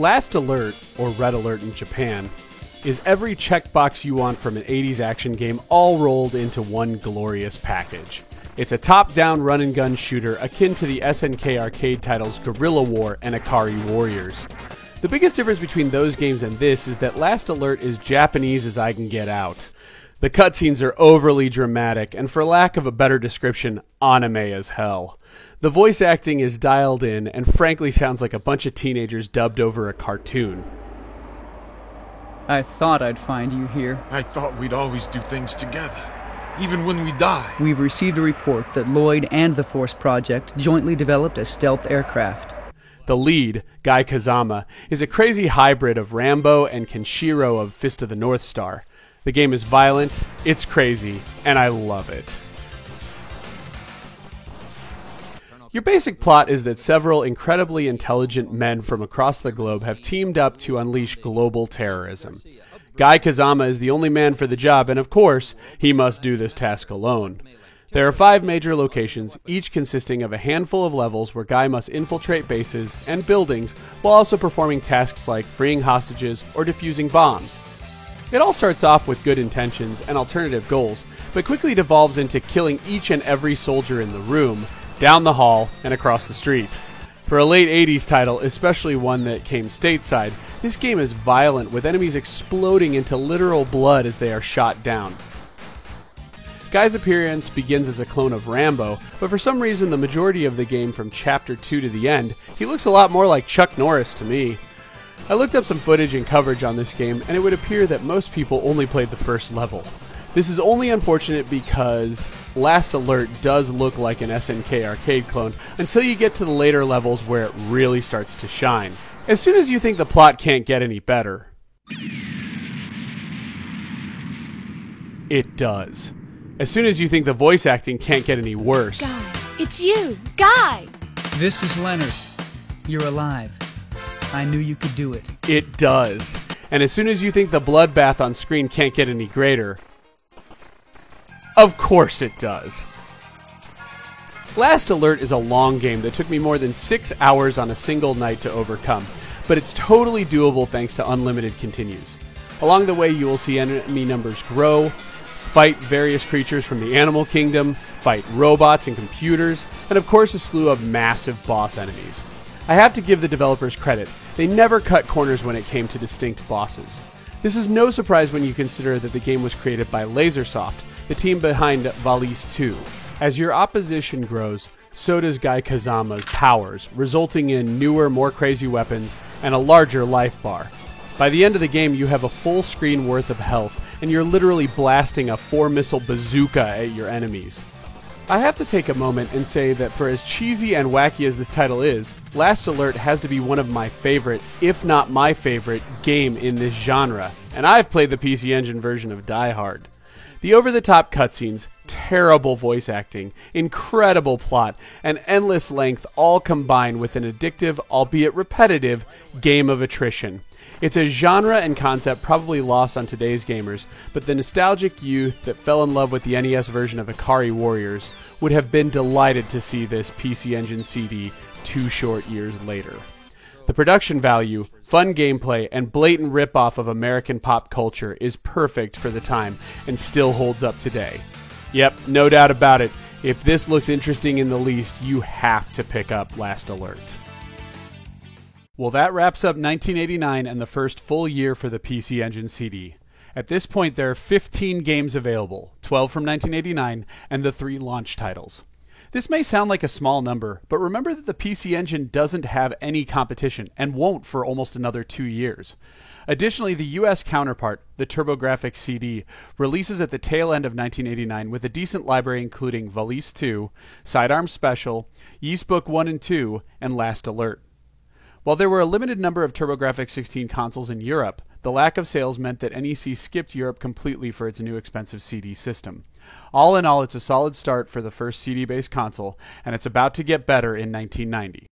Last Alert, or Red Alert in Japan, is every checkbox you want from an 80s action game all rolled into one glorious package. It's a top-down run-and-gun shooter akin to the SNK arcade titles Guerrilla War and Ikari Warriors. The biggest difference between those games and this is that Last Alert is Japanese as I can get out. The cutscenes are overly dramatic, and for lack of a better description, anime as hell. The voice acting is dialed in, and frankly sounds like a bunch of teenagers dubbed over a cartoon. I thought I'd find you here. I thought we'd always do things together, even when we die. We've received a report that Lloyd and the Force Project jointly developed a stealth aircraft. The lead, Guy Kazama, is a crazy hybrid of Rambo and Kenshiro of Fist of the North Star. The game is violent, it's crazy, and I love it. Your basic plot is that several incredibly intelligent men from across the globe have teamed up to unleash global terrorism. Guy Kazama is the only man for the job, and of course, he must do this task alone. There are 5 major locations, each consisting of a handful of levels where Guy must infiltrate bases and buildings while also performing tasks like freeing hostages or defusing bombs. It all starts off with good intentions and alternative goals, but quickly devolves into killing each and every soldier in the room, down the hall, and across the street. For a late 80s title, especially one that came stateside, this game is violent, with enemies exploding into literal blood as they are shot down. Guy's appearance begins as a clone of Rambo, but for some reason the majority of the game from Chapter 2 to the end, he looks a lot more like Chuck Norris to me. I looked up some footage and coverage on this game, and it would appear that most people only played the first level. This is only unfortunate because Last Alert does look like an SNK arcade clone until you get to the later levels where it really starts to shine. As soon as you think the plot can't get any better, it does. As soon as you think the voice acting can't get any worse, Guy, it's you, Guy! This is Leonard. You're alive. I knew you could do it. it does. And as soon as you think the bloodbath on screen can't get any greater, of course it does. Last Alert is a long game that took me more than 6 hours on a single night to overcome, but it's totally doable thanks to unlimited continues. Along the way, you will see enemy numbers grow, fight various creatures from the animal kingdom, fight robots and computers, and of course a slew of massive boss enemies. I have to give the developers credit. They never cut corners when it came to distinct bosses. This is no surprise when you consider that the game was created by Lasersoft, the team behind Valis 2. As your opposition grows, so does Guy Kazama's powers, resulting in newer, more crazy weapons and a larger life bar. By the end of the game, you have a full screen worth of health, and you're literally blasting a 4-missile bazooka at your enemies. I have to take a moment and say that for as cheesy and wacky as this title is, Last Alert has to be one of my favorite, if not my favorite, game in this genre, and I've played the PC Engine version of Die Hard. The over-the-top cutscenes, terrible voice acting, incredible plot, and endless length all combine with an addictive, albeit repetitive, game of attrition. It's a genre and concept probably lost on today's gamers, but the nostalgic youth that fell in love with the NES version of Ikari Warriors would have been delighted to see this PC Engine CD 2 short years later. The production value, fun gameplay, and blatant ripoff of American pop culture is perfect for the time and still holds up today. Yep, no doubt about it. If this looks interesting in the least, you have to pick up Last Alert. Well, that wraps up 1989 and the first full year for the PC Engine CD. At this point, there are 15 games available, 12 from 1989, and the 3 launch titles. This may sound like a small number, but remember that the PC Engine doesn't have any competition, and won't for almost another 2 years. Additionally, the US counterpart, the TurboGrafx CD, releases at the tail end of 1989 with a decent library including Valis 2, Sidearm Special, Ys Book 1 and 2, and Last Alert. While there were a limited number of TurboGrafx 16 consoles in Europe, the lack of sales meant that NEC skipped Europe completely for its new expensive CD system. All in all, it's a solid start for the first CD-based console, and it's about to get better in 1990.